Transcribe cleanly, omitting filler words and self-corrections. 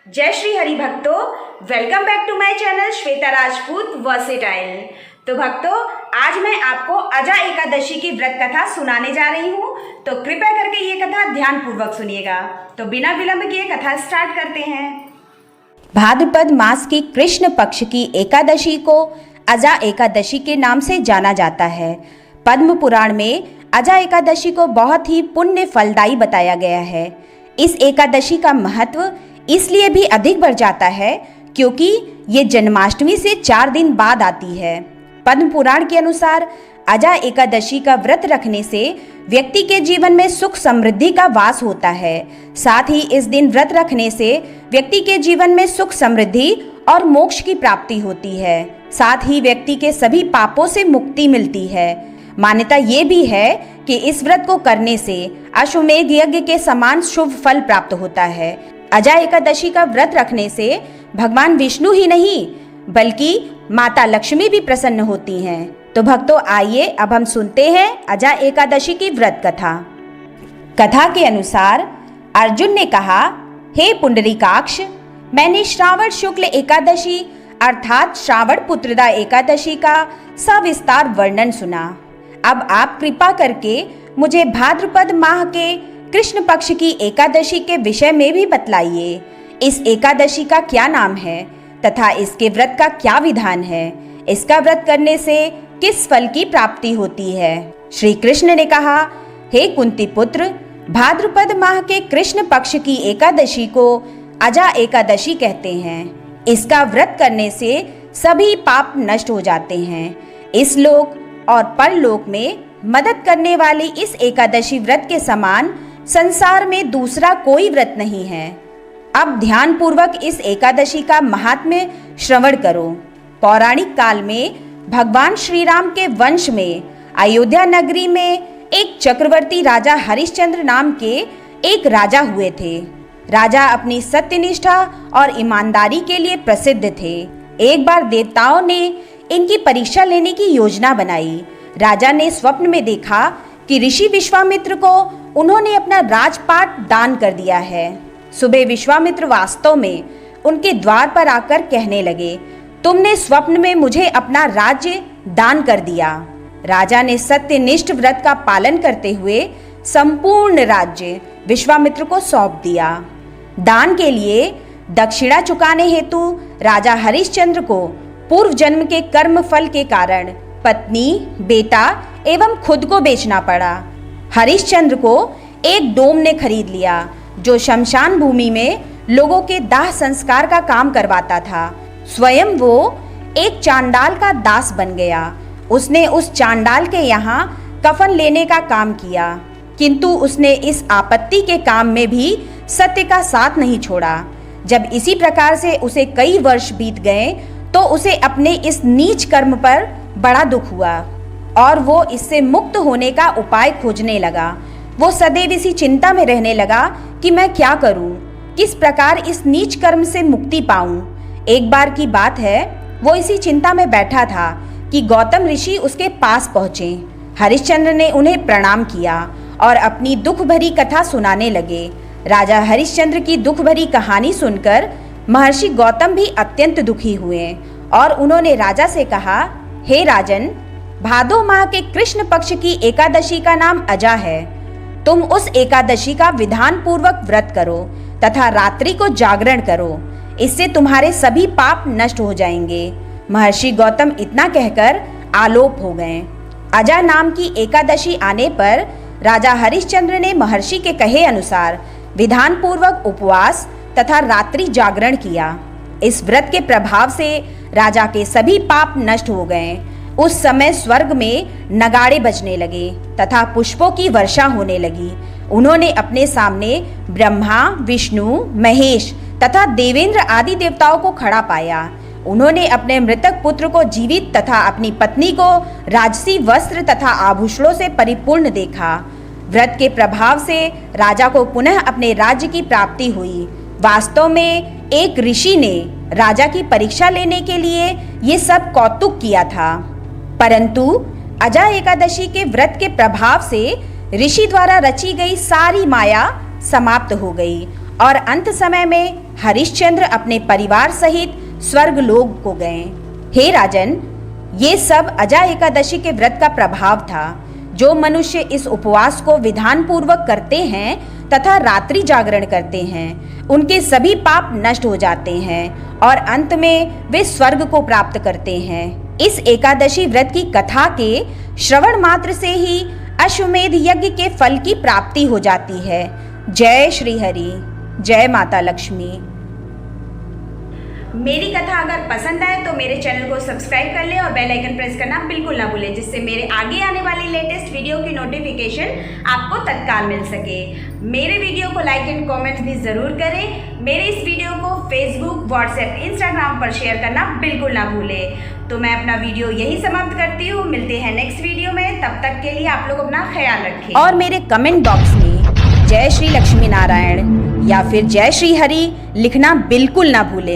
जय श्री हरि भक्तों, welcome back to my channel Shweta Rajput versatile. तो भक्तों, आज मैं आपको अजा एकादशी की व्रत कथा सुनाने जा रही हूँ, तो कृपया करके ये कथा ध्यान पूर्वक सुनिएगा। तो बिना विलंब किए कथा स्टार्ट करते हैं। भाद्रपद मास की कृष्ण पक्ष की एकादशी को अजा एकादशी के नाम से जाना जाता है। पद्म पुराण में अजा एकादशी को बहुत ही पुण्य फलदायी बताया गया है। इस एकादशी का महत्व इसलिए भी अधिक बढ़ जाता है क्योंकि ये जन्माष्टमी से 4 दिन बाद आती है। पद्म पुराण के अनुसार अजा एकादशी का व्रत रखने से व्यक्ति के जीवन में सुख समृद्धि का वास होता है। साथ ही इस दिन व्रत रखने से व्यक्ति के जीवन में सुख समृद्धि और मोक्ष की प्राप्ति होती है। साथ ही व्यक्ति के सभी पापों से मुक्ति मिलती है। मान्यता ये भी है कि इस व्रत को करने से अश्वमेध यज्ञ के समान शुभ फल प्राप्त होता है। अजा एकादशी का व्रत रखने से भगवान विष्णु ही नहीं बल्कि माता लक्ष्मी भी प्रसन्न होती हैं। तो भक्तों, आइए अब हम सुनते हैं अजा एकादशी की व्रत कथा। कथा के अनुसार अर्जुन ने कहा, हे पुंडरीकाक्ष, मैंने श्रावण शुक्ल एकादशी अर्थात श्रावण पुत्रदा एकादशी का सविस्तार वर्णन सुना। अब आप कृपा करके मुझे भाद्रपद माह के कृष्ण पक्ष की एकादशी के विषय में भी बतलाइए। इस एकादशी का क्या नाम है तथा इसके व्रत का क्या विधान है? इसका व्रत करने से किस फल की प्राप्ति होती है? श्री कृष्ण ने कहा, हे कुंती पुत्र, भाद्रपद माह के कृष्ण पक्ष की एकादशी को अजा एकादशी कहते हैं। इसका व्रत करने से सभी पाप नष्ट हो जाते हैं। इस लोक और परलोक में मदद करने वाली इस एकादशी व्रत के समान संसार में दूसरा कोई व्रत नहीं है। अब ध्यान पूर्वक इस एकादशी का महात्म्य श्रवण करो। पौराणिक काल में भगवान श्री राम के वंश में अयोध्या नगरी में एक चक्रवर्ती राजा हरिश्चंद्र नाम के एक राजा हुए थे। राजा अपनी सत्यनिष्ठा और ईमानदारी के लिए प्रसिद्ध थे। एक बार देवताओं ने इनकी परीक्षा लेने की योजना बनाई। राजा ने स्वप्न में देखा कि ऋषि विश्वामित्र को उन्होंने अपना राजपाट दान कर दिया है। सुबह विश्वामित्र वास्तव में उनके द्वार पर आकर कहने लगे, तुमने स्वप्न में मुझे अपना राज्य दान कर दिया। राजा ने सत्यनिष्ठ व्रत का पालन करते हुए संपूर्ण राज्य विश्वामित्र को सौंप दिया। दान के लिए दक्षिणा चुकाने हेतु राजा हरिश्चंद्र को पूर्व जन्म के कर्म फल के कारण पत्नी, बेटा एवं खुद को बेचना पड़ा। हरिश्चंद्र को एक डोम ने खरीद लिया जो शमशान भूमि में लोगों के दाह संस्कार का काम करवाता था। स्वयं वो एक चांडाल का दास बन गया। उसने उस चांडाल के यहाँ कफन लेने का काम किया, किंतु उसने इस आपत्ति के काम में भी सत्य का साथ नहीं छोड़ा। जब इसी प्रकार से उसे कई वर्ष बीत गए तो उसे अपने इस नीच कर्म पर बड़ा दुख हुआ और वो इससे मुक्त होने का उपाय खोजने लगा। वो सदैव इसी चिंता में रहने लगा कि मैं क्या करूं, किस प्रकार इस नीच कर्म से मुक्ति पाऊं। एक बार की बात है, वो इसी चिंता में बैठा था कि गौतम ऋषि उसके पास पहुंचे। हरिश्चंद्र ने उन्हें प्रणाम किया और अपनी दुख भरी कथा सुनाने लगे। राजा हरिश्चंद्र की दुख भरी कहानी सुनकर महर्षि गौतम भी अत्यंत दुखी हुए और उन्होंने राजा से कहा, हे राजन, भादो माह के कृष्ण पक्ष की एकादशी का नाम अजा है। तुम उस एकादशी का विधान पूर्वक व्रत करो तथा रात्रि को जागरण करो। इससे तुम्हारे सभी पाप नष्ट हो जाएंगे। महर्षि गौतम इतना कहकर आलोप हो गए। अजा नाम की एकादशी आने पर राजा हरिश्चंद्र ने महर्षि के कहे अनुसार विधान पूर्वक उपवास तथा रात्रि जागरण किया। इस व्रत के प्रभाव से राजा के सभी पाप नष्ट हो गए। उस समय स्वर्ग में नगाड़े बजने लगे तथा पुष्पों की वर्षा होने लगी। उन्होंने अपने सामने ब्रह्मा, विष्णु, महेश तथा देवेंद्र आदि देवताओं को खड़ा पाया। उन्होंने अपने मृतक पुत्र को जीवित तथा अपनी पत्नी को राजसी वस्त्र तथा आभूषणों से परिपूर्ण देखा। व्रत के प्रभाव से राजा को पुनः अपने राज्य की प्राप्ति हुई। वास्तव में एक ऋषि ने राजा की परीक्षा लेने के लिए ये सब कौतुक किया था, परंतु अजा एकादशी के व्रत के प्रभाव से ऋषि द्वारा रची गई सारी माया समाप्त हो गई और अंत समय में हरिश्चंद्र अपने परिवार सहित स्वर्गलोक को गए। हे राजन, ये सब अजा एकादशी के व्रत का प्रभाव था। जो मनुष्य इस उपवास को विधान पूर्वक करते हैं तथा रात्रि जागरण करते हैं, उनके सभी पाप नष्ट हो जाते हैं और अंत में वे स्वर्ग को प्राप्त करते हैं। इस एकादशी व्रत की कथा के श्रवण मात्र से ही अश्वमेध यज्ञ के फल की प्राप्ति हो जाती है। जय श्री हरि, जय माता लक्ष्मी। मेरी कथा अगर पसंद आए तो मेरे चैनल को सब्सक्राइब कर लें और बेल आइकन प्रेस करना बिल्कुल ना भूलें, जिससे मेरे आगे आने वाली लेटेस्ट वीडियो की नोटिफिकेशन आपको तत्काल मिल सके। मेरे वीडियो को लाइक एंड कमेंट भी ज़रूर करें। मेरे इस वीडियो को फेसबुक, व्हाट्सएप, इंस्टाग्राम पर शेयर करना बिल्कुल ना भूलें। तो मैं अपना वीडियो यही समाप्त करती हूँ। मिलते हैं नेक्स्ट वीडियो में, तब तक के लिए आप लोग अपना ख्याल रखें। और मेरे कमेंट बॉक्स में जय श्री लक्ष्मी नारायण या फिर जय श्री हरि लिखना बिल्कुल ना भूलें।